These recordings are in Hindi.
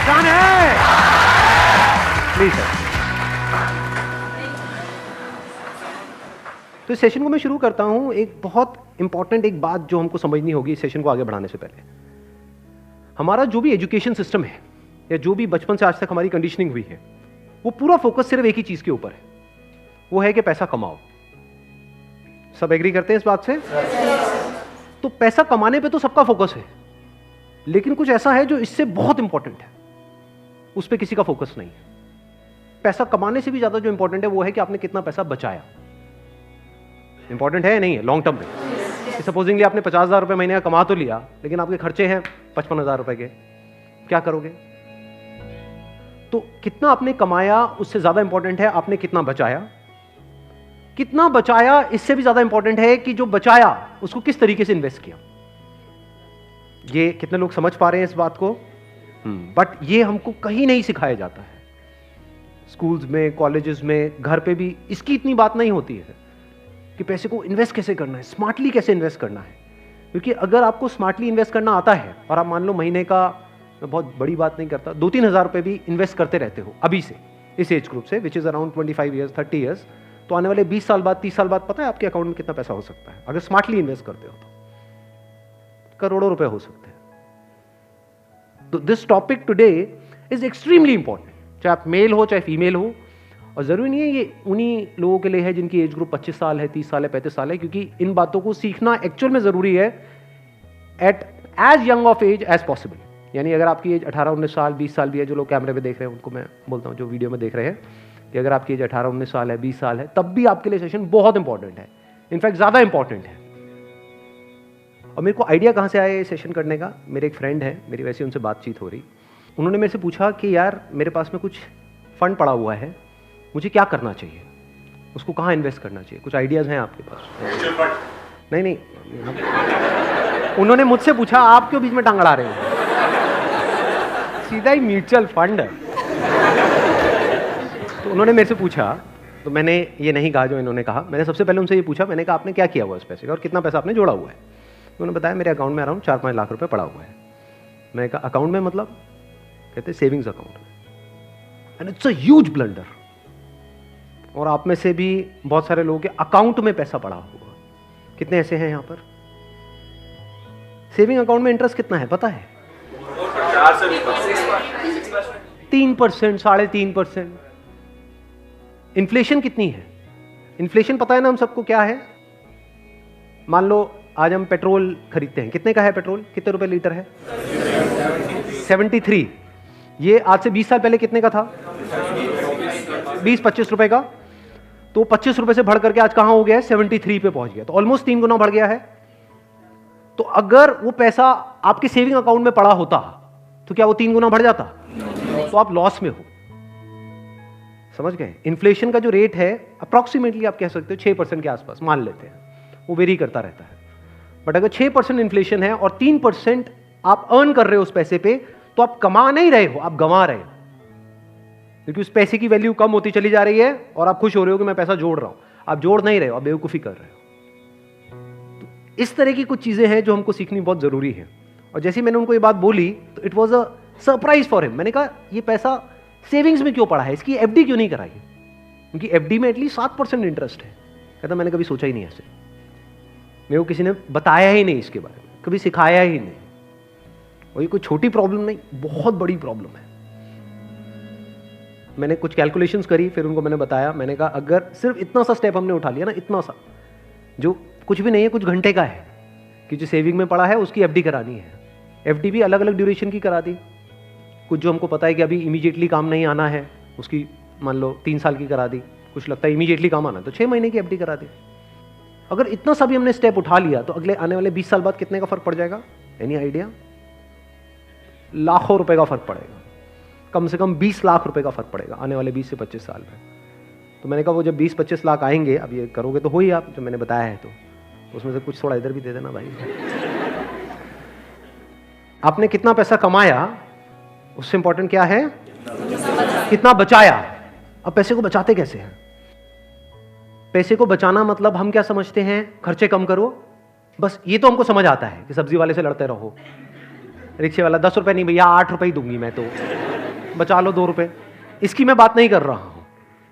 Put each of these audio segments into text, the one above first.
जान है प्लीज सर। तो इस सेशन को मैं शुरू करता हूं एक बहुत इंपॉर्टेंट एक बात जो हमको समझनी होगी इस सेशन को आगे बढ़ाने से पहले। हमारा जो भी एजुकेशन सिस्टम है या जो भी बचपन से आज तक हमारी कंडीशनिंग हुई है, वो पूरा फोकस सिर्फ एक ही चीज के ऊपर है, वो है कि पैसा कमाओ। सब एग्री करते हैं इस बात से? तो पैसा कमाने पे तो सबका फोकस है, लेकिन कुछ ऐसा है जो इससे बहुत इंपॉर्टेंट है, उस पर किसी का फोकस नहीं है। पैसा कमाने से भी ज्यादा जो इंपॉर्टेंट है वो है कि आपने कितना पैसा बचाया। इंपॉर्टेंट है नहीं है लॉन्ग टर्म में। सपोजिंगली आपने 50,000 रुपए महीने का कमा तो लिया, लेकिन आपके खर्चे हैं 55,000 रुपए के, क्या करोगे? तो कितना आपने कमाया उससे ज्यादा इंपॉर्टेंट है आपने कितना बचाया। कितना बचाया इससे भी ज्यादा इंपॉर्टेंट है कि जो बचाया उसको किस तरीके से इन्वेस्ट किया। ये कितने लोग समझ पा रहे हैं इस बात को? बट ये हमको कहीं नहीं सिखाया जाता है। स्कूल्स में, कॉलेजेस में, घर पे भी इसकी इतनी बात नहीं होती है कि पैसे को इन्वेस्ट कैसे करना है, स्मार्टली कैसे इन्वेस्ट करना है। क्योंकि अगर आपको स्मार्टली इन्वेस्ट करना आता है और आप मान लो महीने का, मैं बहुत बड़ी बात नहीं करता, 2-3 हज़ार रुपए भी इन्वेस्ट करते रहते हो अभी से, इस एज ग्रुप से, which is around 25 years 30 years, तो आने वाले 20 साल बाद, 30 साल बाद पता है आपके अकाउंट में कितना पैसा हो सकता है अगर स्मार्टली इन्वेस्ट करते हो तो? करोड़ों रुपए हो सकते हैं। तो this topic today is extremely important, चाहे आप मेल हो चाहे फीमेल हो। और जरूरी नहीं है ये उन्हीं लोगों के लिए है जिनकी एज ग्रुप 25 साल है, 30 साल है, 35 साल है, क्योंकि इन बातों को सीखना एक्चुअल में जरूरी है at age young of age as possible. यानी अगर आपकी एज 18-19 साल, 20 साल भी है, जो लोग कैमरे पे देख रहे हैं उनको मैं बोलता हूँ, जो वीडियो में देख रहे हैं, कि अगर आपकी एज 18-19 साल है, 20 साल है, तब भी आपके लिए सेशन बहुत इंपॉर्टेंट है, इनफैक्ट ज्यादा इंपॉर्टेंट है। और मेरे को आइडिया कहाँ से आया ये सेशन करने का? मेरे एक फ्रेंड है, मेरी वैसे उनसे बातचीत हो रही, उन्होंने मेरे से पूछा कि यार मेरे पास में कुछ फंड पड़ा हुआ है, मुझे क्या करना चाहिए, उसको कहाँ इन्वेस्ट करना चाहिए, कुछ आइडियाज हैं आपके पास? नहीं, उन्होंने मुझसे पूछा, आप क्यों बीच में टांग अड़ा रहे हो? सीधा ही म्यूचुअल फंड है। तो उन्होंने मेरे से पूछा, तो मैंने ये नहीं कहा जो इन्होंने कहा, मैंने सबसे पहले उनसे ये पूछा, मैंने कहा आपने क्या किया हुआ इस पैसे का और कितना पैसा आपने जोड़ा हुआ है? उन्होंने बताया मेरे अकाउंट में अराउंड 4-5 लाख रुपए पड़ा हुआ है। मैंने कहा अकाउंट में मतलब? कहते सेविंग्स अकाउंट में। And it's a huge blunder. और आप में से भी बहुत सारे लोगों के अकाउंट में पैसा पड़ा हुआ, कितने ऐसे हैं यहां पर? सेविंग अकाउंट में इंटरेस्ट कितना है पता है? 3%, 3.5%। इन्फ्लेशन कितनी है? इन्फ्लेशन पता है ना हम सबको क्या है? मान लो आज हम पेट्रोल खरीदते हैं, कितने का है पेट्रोल? कितने रुपए लीटर है? 73। ये आज से 20 साल पहले कितने का था? 20-25 रुपए का। तो 25 रुपए से बढ़ करके आज कहां हो गया है? 73 पे पहुंच गया, तो ऑलमोस्ट 3 गुना बढ़ गया है। तो अगर वो पैसा आपके सेविंग अकाउंट में पड़ा होता तो क्या वो 3 गुना बढ़ जाता? तो आप लॉस में हो। समझ गए? इन्फ्लेशन का जो रेट है अप्रॉक्सीमेटली आप कह सकते हो 6% के आसपास मान लेते हैं, वो वेरी करता रहता है। बट अगर 6% इन्फ्लेशन है और 3% आप अर्न कर रहे हो उस पैसे पे, तो आप कमा नहीं रहे हो, आप गंवा रहे हो, क्योंकि उस पैसे की वैल्यू कम होती चली जा रही है और आप खुश हो रहे हो कि मैं पैसा जोड़ रहा हूं। आप जोड़ नहीं रहे हो, आप बेवकूफी कर रहे हो। तो इस तरह की कुछ चीजें हैं जो हमको सीखनी बहुत जरूरी है। और जैसे मैंने उनको ये बात बोली तो it was a surprise for him. मैंने कहा ये पैसा सेविंग्स में क्यों पड़ा है, इसकी एफडी क्यों नहीं कराई? क्योंकि एफडी में एटलीस्ट 7% इंटरेस्ट है। कहता मैंने कभी सोचा ही नहीं ऐसे, मेरे को किसी ने बताया ही नहीं इसके बारे में, कभी सिखाया ही नहीं। और ये कोई छोटी प्रॉब्लम नहीं, बहुत बड़ी प्रॉब्लम है। मैंने कुछ कैलकुलेशंस करी, फिर उनको मैंने बताया, मैंने कहा अगर सिर्फ इतना सा स्टेप हमने उठा लिया ना, इतना सा जो कुछ भी नहीं है, कुछ घंटे का है, कि जो सेविंग में पड़ा है उसकी एफडी करानी है। एफडी भी अलग अलग ड्यूरेशन की करा दी। कुछ जो हमको पता है कि अभी इमीडिएटली काम नहीं आना है, उसकी मान लो 3 साल की करा दी। कुछ लगता है इमीडिएटली काम आना है तो 6 महीने की एफडी करा दी। अगर इतना सा भी हमने स्टेप उठा लिया तो अगले आने वाले 20 साल बाद कितने का फर्क पड़ जाएगा? Any idea? लाखों रुपए का फर्क पड़ेगा, कम से कम 20 लाख रुपए का फर्क पड़ेगा आने वाले 20 से 25 साल में। तो मैंने कहा वो जब 20-25 लाख आएंगे, अब ये करोगे तो हो ही आप, जो मैंने बताया है, तो उसमें से कुछ थोड़ा इधर भी दे देना भाई। आपने कितना पैसा कमाया उससे इंपॉर्टेंट क्या है? कितना बचाया। अब पैसे को बचाते कैसे हैं? पैसे को बचाना मतलब हम क्या समझते हैं? खर्चे कम करो, बस ये तो हमको समझ आता है कि सब्जी वाले से लड़ते रहो, रिक्शे वाला 10 रुपए नहीं भैया 8 रुपए ही दूंगी मैं, तो बचा लो 2 रुपए। इसकी मैं बात नहीं कर रहा हूं,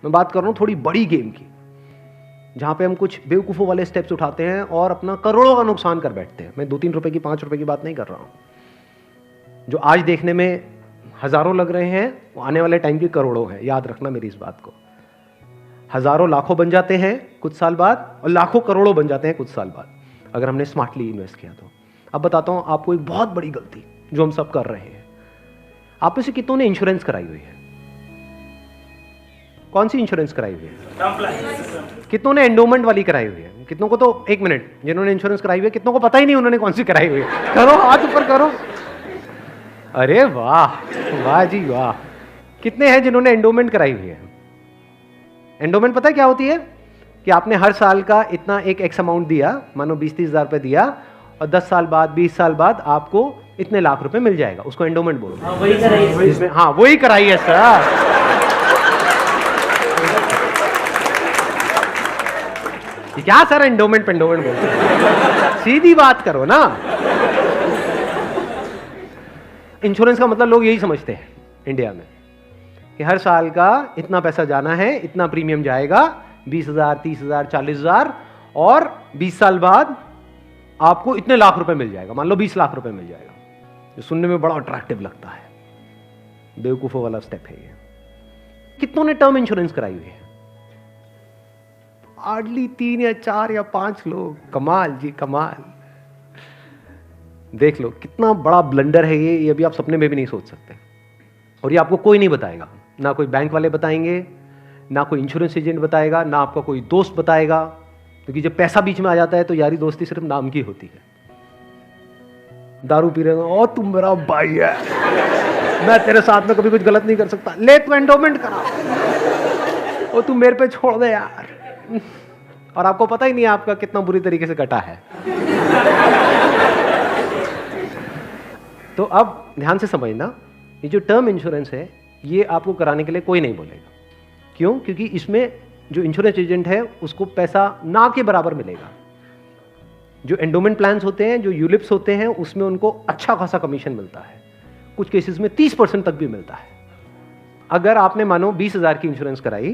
मैं बात कर रहा हूं थोड़ी बड़ी गेम की, जहां पे हम कुछ बेवकूफ़ों वाले स्टेप्स उठाते हैं और अपना करोड़ों का नुकसान कर बैठते हैं। मैं 2-3 रुपए की, 5 रुपए की बात नहीं कर रहा हूं। जो आज देखने में हजारों लग रहे हैं वो आने वाले टाइम की करोड़ों हैं। याद रखना मेरी इस बात को। हजारों लाखों बन जाते हैं कुछ साल बाद और लाखों करोड़ों बन जाते हैं कुछ साल बाद, अगर हमने स्मार्टली इन्वेस्ट किया तो। अब बताता हूं आपको एक बहुत बड़ी गलती जो हम सब कर रहे हैं। आप में से कितनों ने इंश्योरेंस कराई हुई है? कौन सी इंश्योरेंस कराई हुई है? कितनों ने एंडोमेंट वाली कराई हुई है? कितनों को तो, एक मिनट, जिन्होंने इंश्योरेंस कराई हुई है कितनों को पता ही नहीं उन्होंने कौन सी कराई हुई है? करो, हाथ ऊपर करो। अरे वाह, वाह जी वाह। कितने हैं जिन्होंने एंडोमेंट कराई हुई है? एंडोमेंट पता है क्या होती है? कि आपने हर साल का इतना एक एक्स अमाउंट दिया, मानो 20-30 हज़ार रुपए दिया, और 10 साल बाद, 20 साल बाद आपको इतने लाख रुपए मिल जाएगा। उसको एंडोमेंट बोलते हैं। वही कराई इसमें, हाँ वही कराई है सर। क्या सर एंडोमेंट पेंडोमेंट बोलते हैं? सीधी बात करो ना। इंश्योरेंस का मतलब लोग यही समझते हैं इंडिया में कि हर साल का इतना पैसा जाना है, इतना प्रीमियम जाएगा, 20,000, 30,000, 40,000, और 20 साल बाद आपको इतने लाख रुपए मिल जाएगा। मान लो 20 लाख रुपए मिल जाएगा, जो सुनने में बड़ा अट्रैक्टिव लगता है। बेवकूफों वाला स्टेप है ये। कितनों ने टर्म इंश्योरेंस कराई हुई है? हार्डली 3 या 4 या 5 लोग। कमाल जी कमाल। देख लो कितना बड़ा ब्लंडर है ये अभी आप सपने में भी नहीं सोच सकते। और ये आपको कोई नहीं बताएगा, ना कोई बैंक वाले बताएंगे, ना कोई इंश्योरेंस एजेंट बताएगा, ना आपका कोई दोस्त बताएगा, क्योंकि जब पैसा बीच में आ जाता है तो यारी दोस्ती सिर्फ नाम की होती है। दारू पी रहे हो, ओ तुम मेरा भाई है, मैं तेरे साथ में कभी कुछ गलत नहीं कर सकता, ले तू एंडोमेंट करा, ओ तू मेरे पे छोड़ दे यार। और आपको पता ही नहीं आपका कितना बुरी तरीके से कटा है। तो अब ध्यान से समझना, ये जो टर्म इंश्योरेंस है ये आपको कराने के लिए कोई नहीं बोलेगा। क्यों? क्योंकि इसमें जो इंश्योरेंस एजेंट है उसको पैसा ना के बराबर मिलेगा। जो एंडोमेंट प्लान्स होते हैं, जो यूलिप्स होते हैं, उसमें उनको अच्छा खासा कमीशन मिलता है, कुछ केसेस में 30% तक भी मिलता है। अगर आपने मानो 20,000 की इंश्योरेंस कराई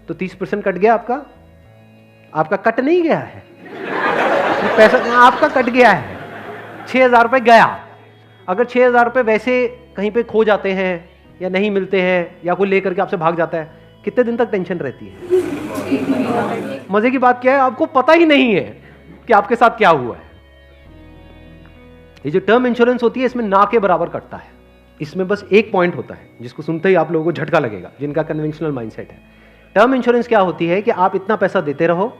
तो 30% कट गया आपका। आपका कट नहीं गया है, पैसा आपका कट गया है। 6,000 रुपए गया। अगर 6,000 रुपए वैसे कहीं पे खो जाते हैं या नहीं मिलते हैं या कोई लेकर के आपसे भाग जाता है, कितने दिन तक टेंशन रहती है? मजे की बात क्या है, आपको पता ही नहीं है कि आपके साथ क्या हुआ है। ये जो टर्म इंश्योरेंस होती है इसमें ना के बराबर कटता है। इसमें बस एक पॉइंट होता है जिसको सुनते ही आप लोगों को झटका लगेगा, जिनका कन्वेंशनल माइंडसेट है। टर्म इंश्योरेंस क्या होती है कि आप इतना पैसा देते रहो,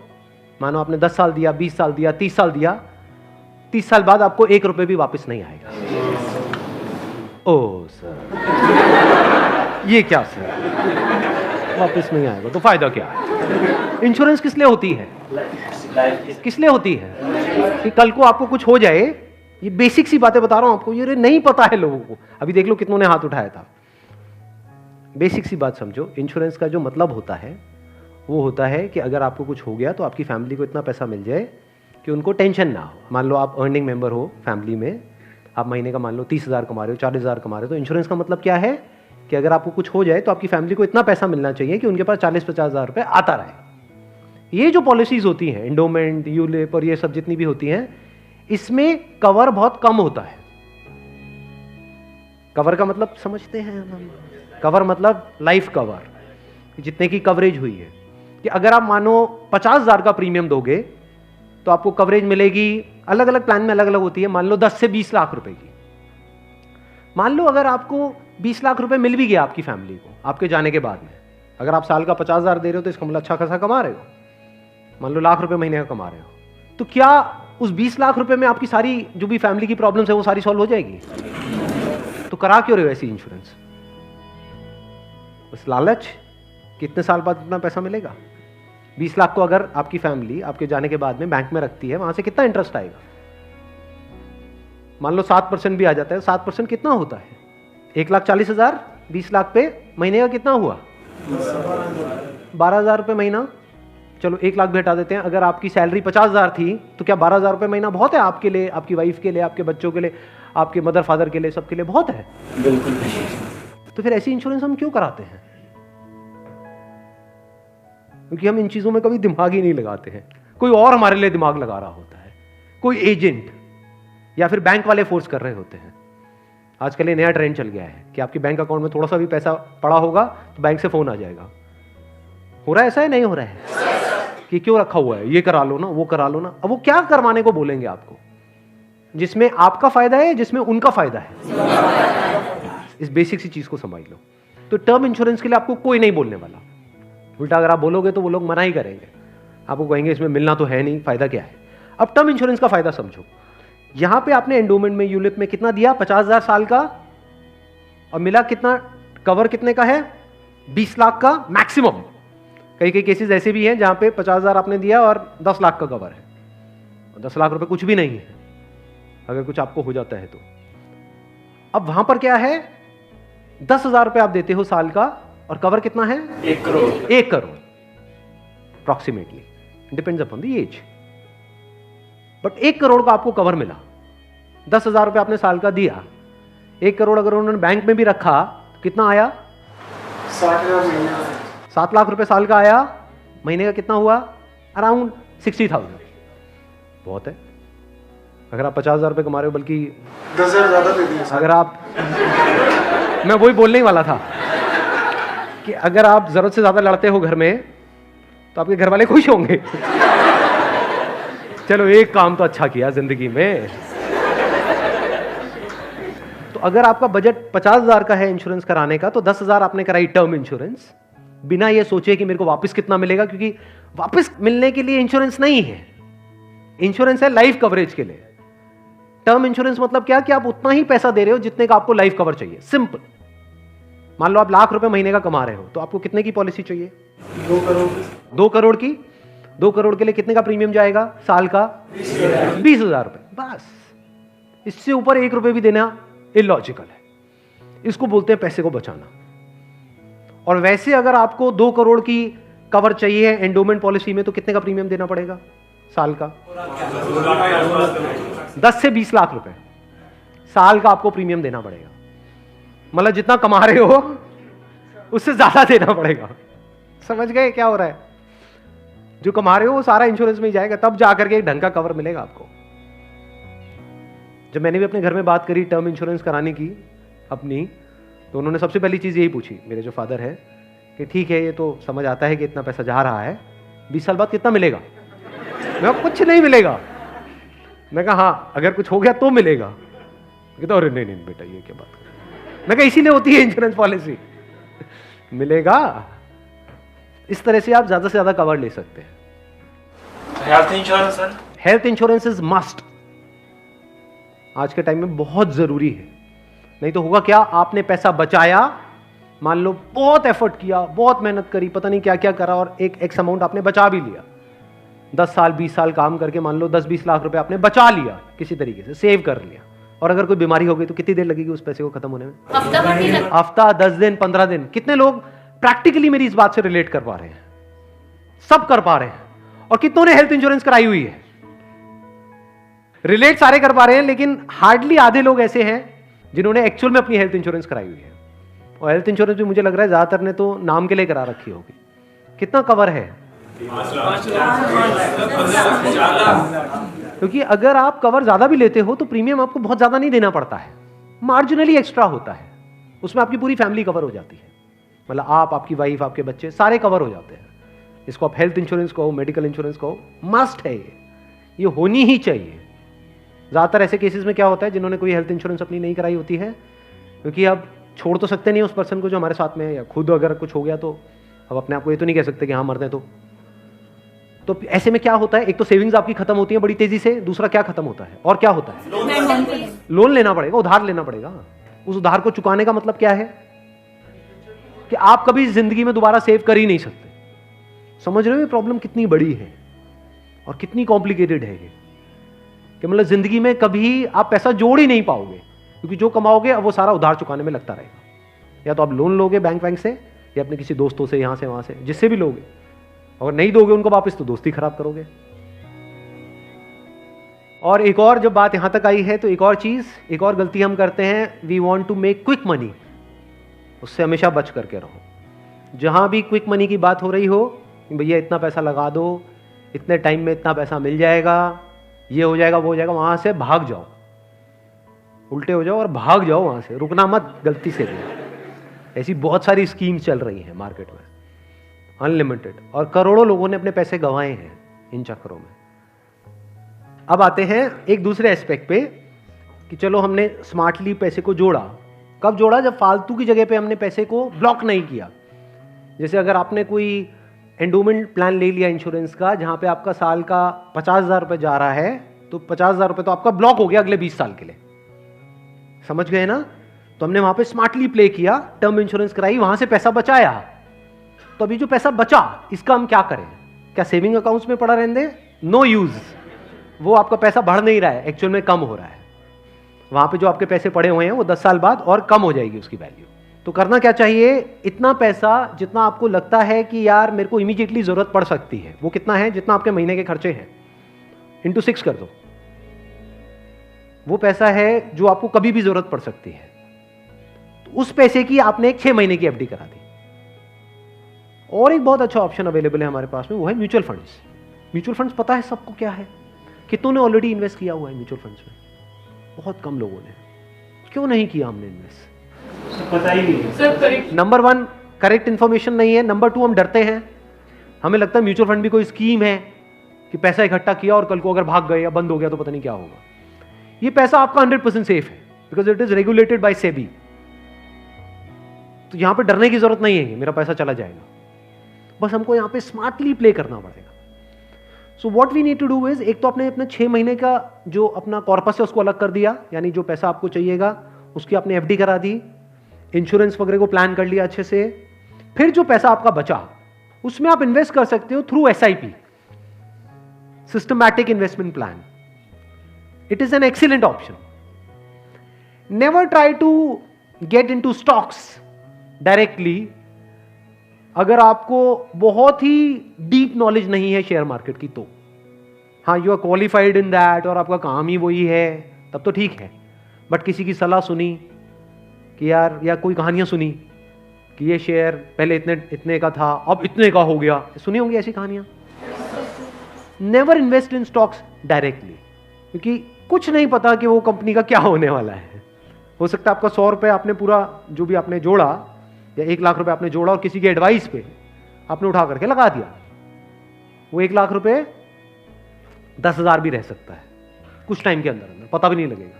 मानो आपने 10 साल दिया, 20 साल दिया, 30 साल दिया, 30 साल बाद आपको 1 रुपए भी वापस नहीं आएगा। ओ सर, ये क्या सर, वापस नहीं आएगा तो फायदा क्या है? इंश्योरेंस किस लिए होती है? किस लिए होती है? कि कल को आपको कुछ हो जाए। ये बेसिक सी बातें बता रहा हूं आपको, ये नहीं पता है लोगों को। अभी देख लो कितनों ने हाथ उठाया था। बेसिक सी बात समझो, इंश्योरेंस का जो मतलब होता है वो होता है कि अगर आपको कुछ हो गया तो आपकी फैमिली को इतना पैसा मिल जाए कि उनको टेंशन ना हो। मान लो आप अर्निंग मेंबर हो फैमिली में, आप महीने का मान लो 30,000 कमा रहे हो, 40,000 कमा रहे हो, तो इंश्योरेंस का मतलब क्या है कि अगर आपको कुछ हो जाए तो आपकी फैमिली को इतना पैसा मिलना चाहिए कि उनके पास 40-50 हज़ार रुपये आता रहे। ये जो पॉलिसीज होती हैं, एंडोमेंट, यूलिप और ये सब जितनी भी होती हैं, इसमें कवर बहुत कम होता है। कवर का मतलब समझते हैं हम? कवर मतलब लाइफ कवर, जितने की कवरेज हुई है। कि अगर आप मानो 50,000 का प्रीमियम दोगे तो आपको कवरेज मिलेगी, अलग अलग प्लान में अलग अलग होती है, मान लो 10 से 20 लाख रुपए की। मान लो अगर आपको 20 लाख रुपए मिल भी गया आपकी फैमिली को आपके जाने के बाद में, अगर आप साल का 50,000 दे रहे हो तो इसका मतलब अच्छा खासा कमा रहे हो, मान लो लाख रुपए महीने का कमा रहे हो, तो क्या उस 20 लाख रुपए में आपकी सारी जो भी फैमिली की प्रॉब्लम्स है वो सारी सॉल्व हो जाएगी? तो करा क्यों रहे हो ऐसी इंश्योरेंस? बस लालच, कितने साल बाद इतना पैसा मिलेगा? 20 लाख को अगर आपकी फैमिली आपके जाने के बाद में बैंक में रखती है, वहां से कितना इंटरेस्ट आएगा? मान लो 7% भी आ जाता है। 7% कितना होता है? 1,40,000, 20 लाख पे महीने का कितना हुआ? 12,000 रुपये महीना। चलो 1 लाख भी हटा देते हैं। अगर आपकी सैलरी 50,000 थी तो क्या 12,000 रुपये महीना बहुत है आपके लिए, आपकी वाइफ के लिए, आपके बच्चों के लिए, आपके मदर फादर के लिए, सबके लिए बहुत है? बिल्कुल। तो फिर ऐसी इंश्योरेंस हम क्यों कराते हैं? क्योंकि हम इन चीजों में कभी दिमाग ही नहीं लगाते हैं। कोई और हमारे लिए दिमाग लगा रहा होता है, कोई एजेंट या फिर बैंक वाले फोर्स कर रहे होते हैं। आजकल ये नया ट्रेंड चल गया है कि आपके बैंक अकाउंट में थोड़ा सा भी पैसा पड़ा होगा तो बैंक से फोन आ जाएगा। हो रहा है ऐसा है? नहीं हो रहा है कि क्यों रखा हुआ है, ये करा लो ना, वो करा लो ना। अब वो क्या करवाने को बोलेंगे आपको, जिसमें आपका फायदा है, जिसमें उनका फायदा है। इस बेसिक सी चीज को समझ लो। तो टर्म इंश्योरेंस के लिए आपको कोई नहीं बोलने वाला। उल्टा अगर आप बोलोगे तो वो लोग मना ही करेंगे, आपको कहेंगे इसमें मिलना तो है नहीं, फायदा क्या है। अब टर्म इंश्योरेंस का फायदा समझो। यहां पे आपने एंडोमेंट में, यूलिप में कितना दिया? 50,000 साल का, और मिला कितना? कवर कितने का है? 20 लाख का मैक्सिमम। कई कई केसेस ऐसे भी हैं जहां पे 50,000 आपने दिया और 10 लाख का कवर है, और 10 लाख रुपए कुछ भी नहीं है अगर कुछ आपको हो जाता है तो। अब वहां पर क्या है? 10,000 रुपए आप देते हो साल का, और कवर कितना है? 1 crore. 1 crore approximately, depends upon the age. But 1 crore का आपको कवर मिला। 10,000 रुपए आपने साल का दिया, 1 करोड़ अगर उन्होंने बैंक में भी रखा तो कितना आया? 60,000 महीने। 7 लाख रुपए साल का आया। महीने का कितना हुआ? अराउंड 60,000। बहुत है। अगर आप 50,000 रुपए कमा रहे हो, बल्कि 10,000 ज्यादा दे दिए। अगर आप मैं वही बोलने ही वाला था कि अगर आप जरूरत से ज्यादा लड़ते हो घर में तो आपके घर वाले खुश होंगे। चलो एक काम तो अच्छा किया जिंदगी में। तो अगर आपका बजट 50,000 का है इंश्योरेंस कराने का, तो 10,000 आपने कराई टर्म इंश्योरेंस, बिना ये सोचे कि मेरे को वापस कितना मिलेगा, क्योंकि वापस मिलने के लिए इंश्योरेंस नहीं है। इंश्योरेंस है लाइफ कवरेज के लिए। टर्म इंश्योरेंस मतलब क्या? कि आप उतना ही पैसा दे रहे हो जितने का आपको लाइफ कवर चाहिए। सिंपल। मान लो आप लाख रुपए महीने का कमा रहे हो, तो आपको कितने की पॉलिसी चाहिए? 2 करोड़। 2 करोड़ की। 2 करोड़ के लिए कितने का प्रीमियम जाएगा साल का? 20,000 रुपए। बस, इससे ऊपर 1 रुपए भी देना इलॉजिकल है। इसको बोलते हैं पैसे को बचाना। और वैसे अगर आपको 2 करोड़ की कवर चाहिए एंडोमेंट पॉलिसी में, तो कितने का प्रीमियम देना पड़ेगा साल का? 10 से 20 लाख रुपए साल का आपको प्रीमियम देना पड़ेगा। मतलब जितना कमा रहे हो उससे ज्यादा देना पड़ेगा। समझ गए क्या हो रहा है? जो कमा रहे हो वो सारा इंश्योरेंस में ही जाएगा, तब जाकर के एक ढंग का कवर मिलेगा आपको। जब मैंने भी अपने घर में बात करी टर्म इंश्योरेंस कराने की अपनी, तो उन्होंने सबसे पहली चीज यही पूछी, मेरे जो फादर है, कि ठीक है ये तो समझ आता है कि इतना पैसा जा रहा है, 20 साल बाद कितना मिलेगा? मैं कुछ नहीं मिलेगा। मैं कहा हाँ अगर कुछ हो गया तो मिलेगा। कहता अरे नहीं नहीं बेटा ये क्या बात कर। मैं कहा इसीलिए होती है इंश्योरेंस पॉलिसी, मिलेगा। इस तरह से आप ज्यादा से ज्यादा कवर ले सकते हैं। Health insurance sir? Health insurance is must. आज के टाइम में बहुत जरूरी है। नहीं तो होगा क्या? आपने पैसा बचाया, मान लो बहुत एफर्ट किया, बहुत मेहनत करी, पता नहीं क्या क्या करा, और एक एक्स अमाउंट आपने बचा भी लिया। 10 साल 20 साल काम करके मान लो 10-20 लाख रुपए आपने बचा लिया, किसी तरीके से सेव कर लिया, और अगर कोई बीमारी हो गई तो कितनी देर लगेगी उस पैसे को खत्म होने में? हफ्ता, 10 दिन, 15 दिन। कितने लोग प्रैक्टिकली मेरी इस बात से रिलेट कर पा रहे हैं? सब कर पा रहे हैं। और कितनों ने हेल्थ इंश्योरेंस कराई हुई है? रिलेट सारे कर पा रहे हैं, लेकिन हार्डली आधे लोग ऐसे हैं जिन्होंने एक्चुअल में अपनी हेल्थ इंश्योरेंस कराई हुई है। और हेल्थ इंश्योरेंस भी मुझे लग रहा है ज्यादातर ने तो नाम के लिए करा रखी होगी। कितना कवर है? क्योंकि अगर आप कवर ज्यादा भी लेते हो तो प्रीमियम आपको बहुत ज्यादा नहीं देना पड़ता है, मार्जिनली एक्स्ट्रा होता है। उसमें आपकी पूरी फैमिली कवर हो जाती है। मतलब आप, आपकी वाइफ, आपके बच्चे सारे कवर हो जाते हैं। इसको आप हेल्थ इंश्योरेंस कहो, मेडिकल इंश्योरेंस कहो, मस्ट है ये होनी ही चाहिए। ज्यादातर ऐसे केसेस में क्या होता है, जिन्होंने कोई हेल्थ इंश्योरेंस अपनी नहीं कराई होती है, क्योंकि अब छोड़ तो सकते नहीं उस पर्सन को जो हमारे साथ में है, या खुद अगर कुछ हो गया तो अब अपने आप को ये तो नहीं कह सकते कि हाँ मरते हैं। तो ऐसे में क्या होता है, एक तो सेविंग्स आपकी खत्म होती है बड़ी तेजी से, दूसरा क्या खत्म होता है, और क्या होता है? लोन लेना पड़ेगा, उधार लेना पड़ेगा। उस उधार को चुकाने का मतलब क्या है? कि आप कभी जिंदगी में दोबारा सेव कर ही नहीं सकते। समझ रहे हो ये प्रॉब्लम कितनी बड़ी है और कितनी कॉम्प्लिकेटेड है ये, कि मतलब जिंदगी में कभी आप पैसा जोड़ ही नहीं पाओगे, क्योंकि जो कमाओगे अब वो सारा उधार चुकाने में लगता रहेगा। या तो आप लोन लोगे बैंक से, या अपने किसी दोस्तों से, यहां से वहां से, जिससे भी लोगे। अगर नहीं दोगे उनको वापस तो दोस्ती खराब करोगे। और एक और जब बात यहां तक आई है तो एक और चीज, एक और गलती हम करते हैं, we want to make quick money. उससे हमेशा बच करके रहो। जहां भी क्विक मनी की बात हो रही हो, भैया इतना पैसा लगा दो, इतने टाइम में इतना पैसा मिल जाएगा, ये हो जाएगा वो हो जाएगा, वहां से भाग जाओ, उल्टे हो जाओ और भाग जाओ वहां से, रुकना मत गलती से भी। ऐसी बहुत सारी स्कीम चल रही हैं मार्केट में, अनलिमिटेड, और करोड़ों लोगों ने अपने पैसे गंवाए हैं इन चक्करों में। अब आते हैं एक दूसरे एस्पेक्ट पे कि चलो हमने स्मार्टली पैसे को जोड़ा। कब जोड़ा? जब फालतू की जगह पे हमने पैसे को ब्लॉक नहीं किया। जैसे अगर आपने कोई एंडोमेंट प्लान ले लिया इंश्योरेंस का, जहां पे आपका साल का 50,000 रुपये जा रहा है, तो 50,000 रुपये तो आपका ब्लॉक हो गया अगले 20 साल के लिए। समझ गए ना? तो हमने वहां पे स्मार्टली प्ले किया, टर्म इंश्योरेंस कराई, वहां से पैसा बचाया। तो अभी जो पैसा बचा, इसका हम क्या करें? क्या सेविंग अकाउंट्स में पड़ा रहने दें? No use. वो आपका पैसा बढ़ नहीं रहा है, एक्चुअल में कम हो रहा है। वहां पे जो आपके पैसे पड़े हुए हैं वो 10 साल बाद और कम हो जाएगी उसकी वैल्यू। तो करना क्या चाहिए? इतना पैसा जितना आपको लगता है कि यार मेरे को इमीडिएटली जरूरत पड़ सकती है, वो कितना है? जितना आपके महीने के खर्चे हैं, इंटू 6 कर दो। वो पैसा है जो आपको कभी भी जरूरत पड़ सकती है। तो उस पैसे की आपने एक 6 महीने की एफडी करा दी। और एक बहुत अच्छा ऑप्शन अवेलेबल है हमारे पास में, वो है म्यूचुअल फंड्स। म्यूचुअल फंड्स पता है सबको क्या है? कितनों ने ऑलरेडी इन्वेस्ट किया हुआ है म्यूचुअल फंड्स में? बहुत कम लोगों ने। क्यों नहीं किया हमने इन्वेस्ट? पता ही नहीं सर। नंबर 1 करेक्ट इंफॉर्मेशन नहीं है। नंबर 2 हम डरते हैं, हमें लगता है म्यूचुअल फंड भी कोई स्कीम है कि पैसा इकट्ठा किया और कल को अगर भाग गए या बंद हो गया तो पता नहीं क्या होगा। ये पैसा आपका 100% सेफ है, because it is regulated by SEBI. तो यहां पे डरने की जरूरत नहीं है कि मेरा पैसा चला जाएगा, बस हमको यहां पे स्मार्टली प्ले करना पड़ेगा। So what we need to do is, एक तो आपने अपने 6 महीने का जो अपना कॉर्पस है उसको अलग कर दिया, यानी जो पैसा आपको चाहिएगा उसकी आपने एफडी करा दी, इंश्योरेंस वगैरह को प्लान कर लिया अच्छे से। फिर जो पैसा आपका बचा उसमें आप इन्वेस्ट कर सकते हो through SIP, systematic investment plan. It is an excellent option. Never try to get into stocks directly अगर आपको बहुत ही डीप नॉलेज नहीं है शेयर मार्केट की तो। हाँ, you are qualified in that और आपका काम ही वही है, तब तो ठीक है। बट किसी की सलाह सुनी कि यार, या कोई कहानियां सुनी कि ये शेयर पहले इतने का था अब इतने का हो गया, सुनी होंगी ऐसी कहानियां। Never invest in stocks directly, क्योंकि कुछ नहीं पता कि वो कंपनी का क्या होने वाला है। हो सकता है आपका 100 रुपये आपने पूरा जो भी आपने जोड़ा या 1 लाख रुपए आपने जोड़ा और किसी के एडवाइस पे आपने उठा करके लगा दिया, वो 1 लाख रुपए 10,000 भी रह सकता है कुछ टाइम के अंदर अंदर, पता भी नहीं लगेगा।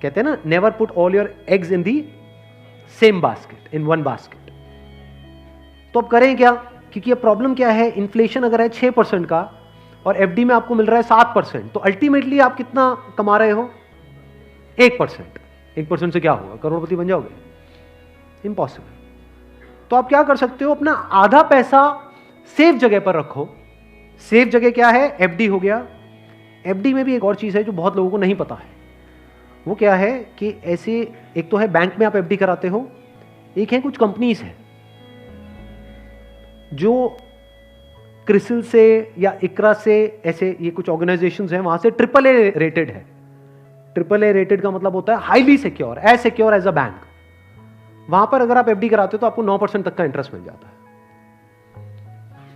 कहते हैं ना, never put all your eggs in the same basket, in one basket. तो अब करें क्या? क्योंकि अब प्रॉब्लम क्या है, इन्फ्लेशन अगर है 6% का और एफडी में आपको मिल रहा है 7%, तो अल्टीमेटली आप कितना कमा रहे हो? 1%। 1% से क्या होगा? करोड़पति बन जाओगे? इम्पॉसिबल। तो आप क्या कर सकते हो, अपना आधा पैसा सेफ जगह पर रखो। सेफ जगह क्या है? एफडी हो गया। एफडी में भी एक और चीज है जो बहुत लोगों को नहीं पता है। वो क्या है कि ऐसे, एक तो है बैंक में आप एफडी कराते हो, एक है कुछ कंपनीज है जो क्रिसिल से या इकरा से, ऐसे ये कुछ ऑर्गेनाइजेशंस हैं, वहां से AAA रेटेड है। AAA रेटेड का मतलब होता है highly secure, as secure as a bank. वहां पर अगर आप एफडी कराते हो तो आपको 9% तक का इंटरेस्ट मिल जाता है।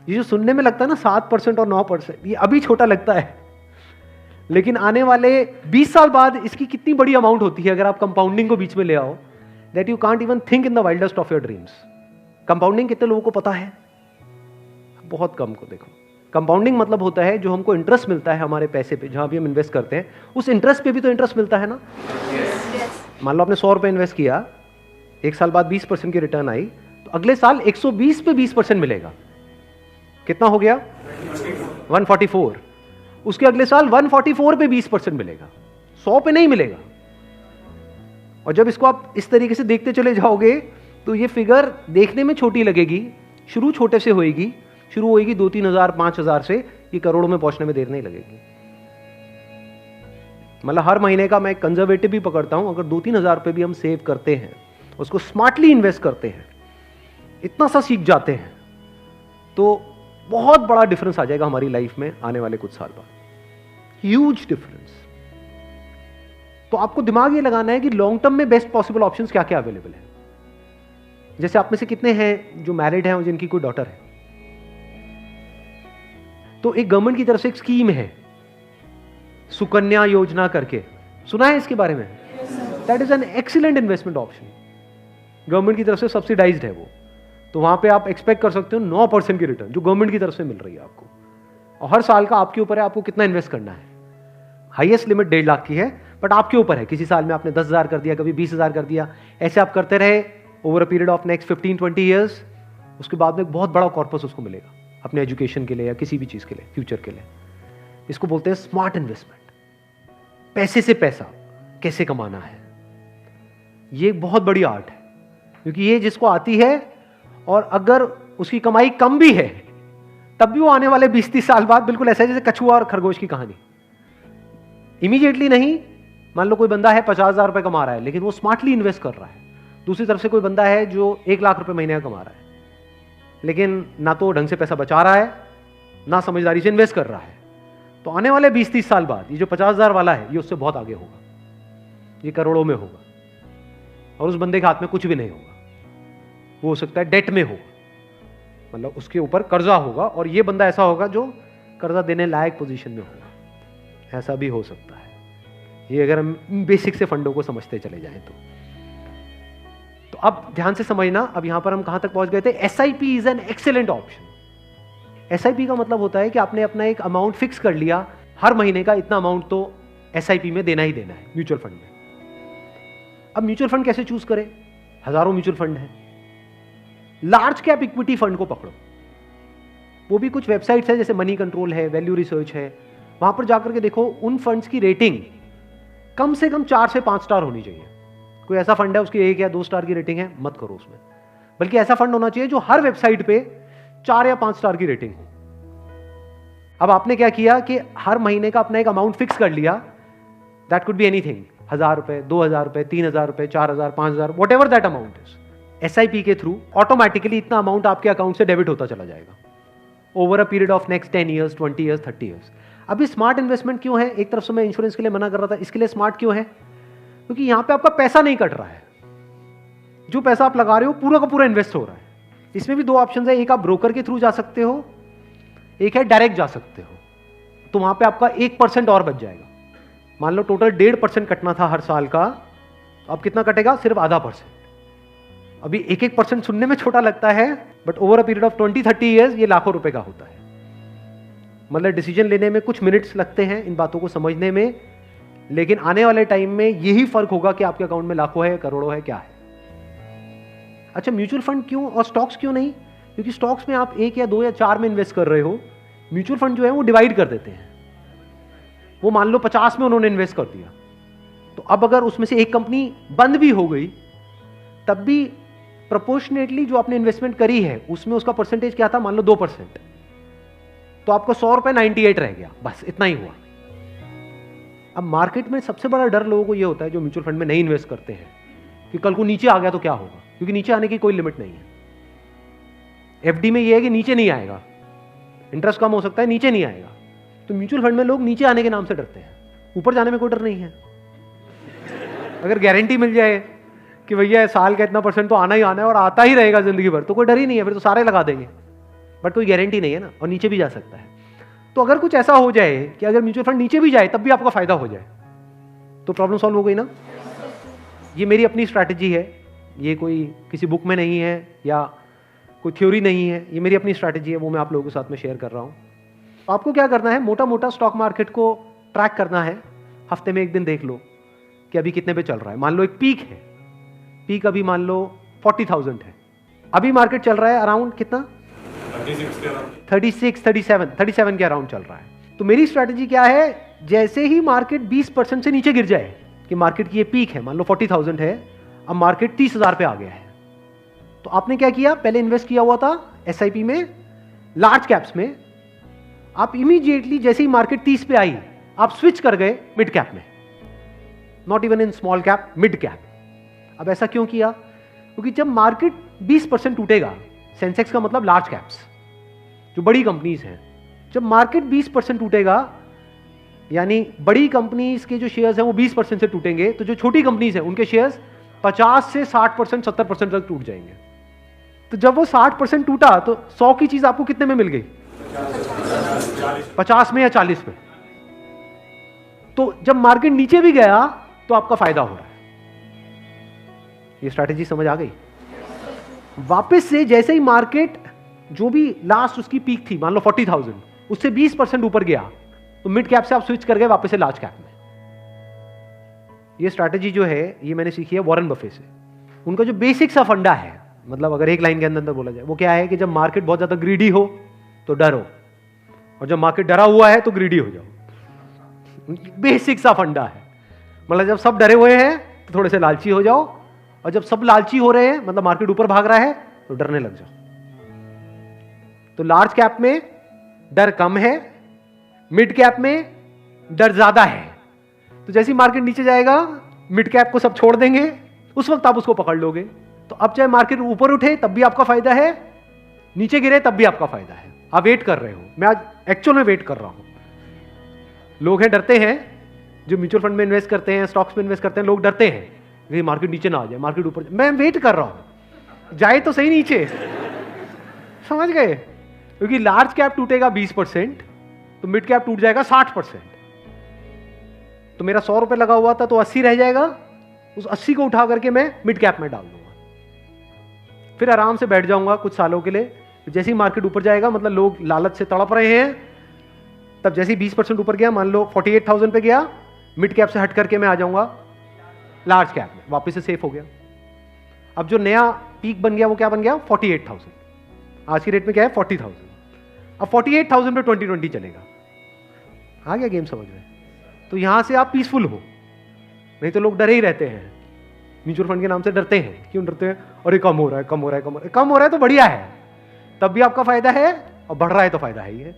ये जो सुनने में लगता है ना 7% और 9%, ये अभी छोटा लगता है, लेकिन आने वाले 20 साल बाद इसकी कितनी बड़ी अमाउंट होती है अगर आप कंपाउंडिंग को बीच में ले आओ, that you can't even think in the wildest of your dreams. Compounding कितने लोगों को पता है? बहुत कम को। देखो, कंपाउंडिंग मतलब होता है जो हमको इंटरेस्ट मिलता है हमारे पैसे पे, जहां भी हम इन्वेस्ट करते हैं उस इंटरेस्ट पे भी तो इंटरेस्ट मिलता है ना। मान लो आपने 100 रुपए इन्वेस्ट किया, 1 साल बाद 20% की रिटर्न आई, तो अगले साल 120 पे 20% मिलेगा। कितना हो गया? 144। उसके अगले साल 144 पे 20% मिलेगा, 100 पे नहीं मिलेगा। और जब इसको आप इस तरीके से देखते चले जाओगे तो ये फिगर देखने में छोटी लगेगी, शुरू छोटे से होएगी, शुरू होएगी 2-3 हजार 5 हजार से, ये करोड़ों में पहुंचने में देर नहीं लगेगी। मतलब हर महीने का मैं कंजर्वेटिव भी पकड़ता हूं, अगर 2-3 हजार रुपए भी हम सेव करते हैं, उसको स्मार्टली इन्वेस्ट करते हैं, इतना सा सीख जाते हैं, तो बहुत बड़ा डिफरेंस आ जाएगा हमारी लाइफ में आने वाले कुछ साल बाद। Huge difference. तो आपको दिमाग ये लगाना है कि लॉन्ग टर्म में बेस्ट पॉसिबल ऑप्शंस क्या क्या अवेलेबल है। जैसे आप में से कितने हैं जो मैरिड हैं और जिनकी कोई डॉटर है? तो एक गवर्नमेंट की तरफ से एक स्कीम है सुकन्या योजना करके, सुना है इसके बारे में? That is an excellent investment option. Government की तरफ से सब्सिडाइज्ड है वो, तो वहां पे आप एक्सपेक्ट कर सकते हो 9% की रिटर्न जो गवर्नमेंट की तरफ से मिल रही है आपको, और हर साल का आपके ऊपर है आपको कितना इन्वेस्ट करना है। हाईएस्ट लिमिट 1.5 लाख की है, बट आपके ऊपर है। किसी साल में आपने 10,000 कर दिया, कभी 20,000 कर दिया, ऐसे आप करते रहे over a period of next 15-20 years. उसके बाद में एक बहुत बड़ा कॉर्पस उसको मिलेगा अपने एजुकेशन के लिए या किसी भी चीज के लिए, फ्यूचर के लिए। इसको बोलते हैं स्मार्ट इन्वेस्टमेंट। पैसे से पैसा कैसे कमाना है, ये एक बहुत बड़ी आर्ट है, क्योंकि ये जिसको आती है और अगर उसकी कमाई कम भी है तब भी वो आने वाले 20-30 साल बाद बिल्कुल ऐसा है जैसे कछुआ और खरगोश की कहानी। इमीडिएटली नहीं, मान लो कोई बंदा है 50,000 रुपए कमा रहा है लेकिन वो स्मार्टली इन्वेस्ट कर रहा है। दूसरी तरफ से कोई बंदा है जो 1 लाख रुपए महीने का कमा रहा है, लेकिन ना तो ढंग से पैसा बचा रहा है ना समझदारी से इन्वेस्ट कर रहा है। तो आने वाले 20-30 साल बाद ये जो 50,000 वाला है ये उससे बहुत आगे होगा, ये करोड़ों में होगा, और उस बंदे के हाथ में कुछ भी नहीं होगा। वो हो सकता है डेट में होगा, मतलब उसके ऊपर कर्जा होगा, और ये बंदा ऐसा होगा जो कर्जा देने लायक पोजीशन में होगा। ऐसा भी हो सकता है, ये अगर हम बेसिक से फंडों को समझते चले जाएं तो अब ध्यान से समझना। अब यहां पर हम कहां तक पहुंच गए थे? SIP is an excellent option. SIP का मतलब होता है कि आपने अपना एक अमाउंट फिक्स कर लिया, हर महीने का इतना अमाउंट तो एसआईपी में देना ही देना है म्यूचुअल फंड में। अब म्यूचुअल फंड कैसे चूज करें? हजारों म्यूचुअल फंड है। लार्ज कैप इक्विटी फंड को पकड़ो, वो भी कुछ वेबसाइट्स है जैसे मनी कंट्रोल है, वैल्यू रिसर्च है, वहां पर जाकर के देखो उन फंड्स की रेटिंग कम से कम 4 से 5 स्टार होनी चाहिए। कोई ऐसा फंड है उसकी 1 या 2 स्टार की रेटिंग है, मत करो उसमें, बल्कि ऐसा फंड होना चाहिए जो हर वेबसाइट पे 4 या 5 स्टार की रेटिंग हो। अब आपने क्या किया कि हर महीने का अपना एक अमाउंट फिक्स कर लिया, दैट कुड बी एनीथिंग, 1,000 रुपए, 2,000 रुपए, 3,000 रुपए, 4,000, 5,000, what ever that amount is. SIP के थ्रू ऑटोमेटिकली इतना अमाउंट आपके अकाउंट से डेबिट होता चला जाएगा over a period of next 10 years, 20 years, 30 years. अभी स्मार्ट इन्वेस्टमेंट क्यों है? एक तरफ से मैं इंश्योरेंस के लिए मना कर रहा था, इसके लिए स्मार्ट क्यों है? क्योंकि यहां पे आपका पैसा नहीं कट रहा है, जो पैसा आप लगा रहे हो पूरा का पूरा इन्वेस्ट हो रहा है। इसमें भी 2 ऑप्शन है, एक आप ब्रोकर के थ्रू जा सकते हो, एक है डायरेक्ट जा सकते हो। तो वहां पे आपका 1% और बच जाएगा। मान लो टोटल 1.5% कटना था हर साल का, तो अब कितना कटेगा? सिर्फ 0.5%। अभी 1% सुनने में छोटा लगता है, but over a period of 20-30 years ये लाखों रुपए का होता है। मतलब डिसीजन लेने में कुछ मिनट्स लगते हैं इन बातों को समझने में, लेकिन आने वाले टाइम में यही फर्क होगा कि आपके अकाउंट में लाखों है, करोड़ों है, क्या है। अच्छा, म्यूचुअल फंड क्यों और स्टॉक्स क्यों नहीं? क्योंकि स्टॉक्स में आप 1 या 2 या 4 में इन्वेस्ट कर रहे हो, म्यूचुअल फंड जो है वो डिवाइड कर देते हैं। वो मान लो 50 में उन्होंने इन्वेस्ट कर दिया, तो अब अगर उसमें से एक कंपनी बंद भी हो गई तब भी प्रोपोर्शनेटली जो आपने इन्वेस्टमेंट करी है उसमें उसका परसेंटेज क्या था? मान लो 2%, तो आपको 100 रुपए 98 रह गया, बस इतना ही हुआ। अब मार्केट में सबसे बड़ा डर लोगों को यह होता है जो म्यूचुअल फंड में नहीं इन्वेस्ट करते हैं कि कल को नीचे आ गया तो क्या होगा, क्योंकि नीचे आने की कोई लिमिट नहीं है। एफडी में यह है कि नीचे नहीं आएगा, इंटरेस्ट कम हो सकता है, नीचे नहीं आएगा। तो म्यूचुअल फंड में लोग नीचे आने के नाम से डरते हैं, ऊपर जाने में कोई डर नहीं है। अगर गारंटी मिल जाए कि भैया साल का इतना % तो आना ही आना है और आता ही रहेगा जिंदगी भर, तो कोई डर ही नहीं है, फिर तो सारे लगा देंगे। बट कोई गारंटी नहीं है ना, और नीचे भी जा सकता है। तो अगर कुछ ऐसा हो जाए कि अगर म्यूचुअल फंड नीचे भी जाए तब भी आपका फायदा हो जाए, तो प्रॉब्लम सॉल्व हो गई ना। ये मेरी अपनी स्ट्रैटेजी है, ये कोई किसी बुक में नहीं है या कोई थ्योरी नहीं है, ये मेरी अपनी स्ट्रैटेजी है, वो मैं आप लोगों के साथ में शेयर कर रहा हूँ। आपको क्या करना है? मोटा मोटा स्टॉक मार्केट को ट्रैक करना है, हफ्ते में एक दिन देख लो कि अभी कितने पे चल रहा है। मान लो एक पीक है, पीक अभी मान लो 40,000 है, अभी मार्केट चल रहा है अराउंड कितना? 37 के अराउंड चल रहा है। तो मेरी स्ट्रैटेजी क्या है? जैसे ही मार्केट 20% से नीचे गिर जाए कि मार्केट की ये पीक है, मान लो 40,000 है, अब मार्केट 30,000 पे आ गया है, तो आपने क्या किया? पहले इन्वेस्ट किया हुआ था एसआईपी में, लार्ज कैप्स में, आप इमीडिएटली जैसे ही मार्केट 30 पे आई आप स्विच कर गए मिड कैप में, not even in small cap, mid cap. अब ऐसा क्यों किया? क्योंकि जब मार्केट 20% टूटेगा, सेंसेक्स का मतलब लार्ज कैप्स जो बड़ी कंपनीज हैं, जब मार्केट 20% टूटेगा यानी बड़ी कंपनीज के जो शेयर्स हैं वो 20% से टूटेंगे, तो जो छोटी कंपनीज हैं उनके शेयर्स 50 से 60%, 70% तक टूट जाएंगे। तो जब वो 60% टूटा तो 100 की चीज आपको कितने में मिल गई? 50 में या 40 में। तो जब मार्केट नीचे भी गया तो आपका फायदा हो रहा है। ये स्ट्रैटेजी समझ आ गई? वापस से जैसे ही मार्केट जो भी लास्ट उसकी पीक थी, मान लो 40,000, उससे 20% ऊपर गया तो मिड कैप से आप स्विच कर गए वापस से लार्ज कैप में। ये स्ट्रैटेजी जो है ये मैंने सीखी है वॉरेन बफे से। उनका जो बेसिक सा फंडा है, मतलब अगर एक लाइन के अंदर बोला जाए, वो क्या है कि जब मार्केट बहुत ज्यादा ग्रीडी हो तो डरो, और जब मार्केट डरा हुआ है तो ग्रीडी हो जाओ। बेसिक सा फंडा है। मतलब जब सब डरे हुए हैं तो थोड़े से लालची हो जाओ, और जब सब लालची हो रहे हैं, मतलब मार्केट ऊपर भाग रहा है, तो डरने लग जाओ। तो लार्ज कैप में डर कम है, मिड कैप में डर ज्यादा है। तो जैसे ही मार्केट नीचे जाएगा मिड कैप को सब छोड़ देंगे, उस वक्त आप उसको पकड़ लोगे। तो अब चाहे मार्केट ऊपर उठे तब भी आपका फायदा है, नीचे गिरे तब भी आपका फायदा है। आप वेट कर रहे हो, मैं आज एक्चुअल में वेट कर रहा हूं। लोग हैं डरते हैं, जो म्यूचुअल फंड में इन्वेस्ट करते हैं, स्टॉक्स में इन्वेस्ट करते हैं, लोग डरते हैं कि मार्केट नीचे ना आ जाए, मार्केट ऊपर। मैं वेट कर रहा हूं, जाए तो सही नीचे। समझ गए? क्योंकि लार्ज कैप टूटेगा 20%, तो मिड कैप टूट जाएगा 60%। तो मेरा 100 रुपए लगा हुआ था तो 80 रह जाएगा, उस 80 को उठा करके मैं मिड कैप में डाल दूंगा, फिर आराम से बैठ जाऊंगा कुछ सालों के लिए। जैसे ही मार्केट ऊपर जाएगा, मतलब लोग लालच से तड़प रहे हैं, तब जैसे ही 20% ऊपर गया, मान लो 48,000 पे गया, मिड कैप से हट करके मैं आ जाऊंगा लार्ज कैप में, वापस से सेफ हो गया। अब जो नया पीक बन गया वो क्या बन गया? 48,000। आज की रेट में क्या है? 40,000। अब 48,000 पे 2020 चलेगा। आ गया गेम समझ में? तो यहां से आप पीसफुल हो, नहीं तो लोग डरे ही रहते हैं, म्यूचुअल फंड के नाम से डरते हैं। क्यों डरते हैं? अरे कम हो रहा है, कम हो रहा है, कम हो रहा है। कम हो रहा है तो बढ़िया है, तब भी आपका फायदा है, और बढ़ रहा है तो फायदा है ही है।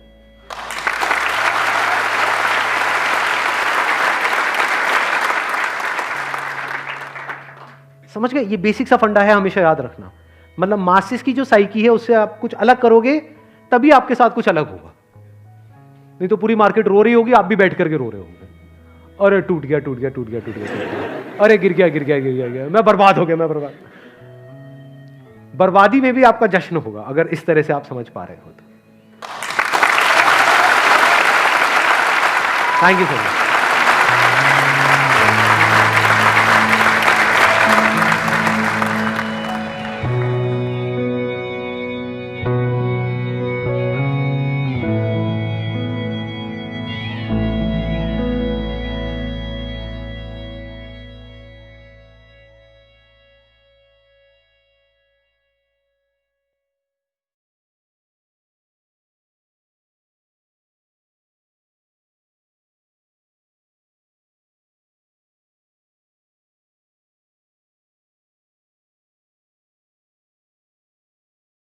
समझ गए? ये बेसिक सा फंडा है, हमेशा याद रखना। मतलब मासिस की जो साइकी है उससे आप कुछ अलग करोगे तभी आपके साथ कुछ अलग होगा, नहीं तो पूरी मार्केट रो रही होगी, आप भी बैठ करके रो रहे होंगे। अरे टूट गया, टूट गया, टूट गया, टूट गया, अरे गिर गया, गिर गया, गिर गया, गिर गया, मैं बर्बाद हो गया, मैं बर्बाद। बर्बादी में भी आपका जश्न होगा अगर इस तरह से आप समझ पा रहे हो तो। Thank you so much.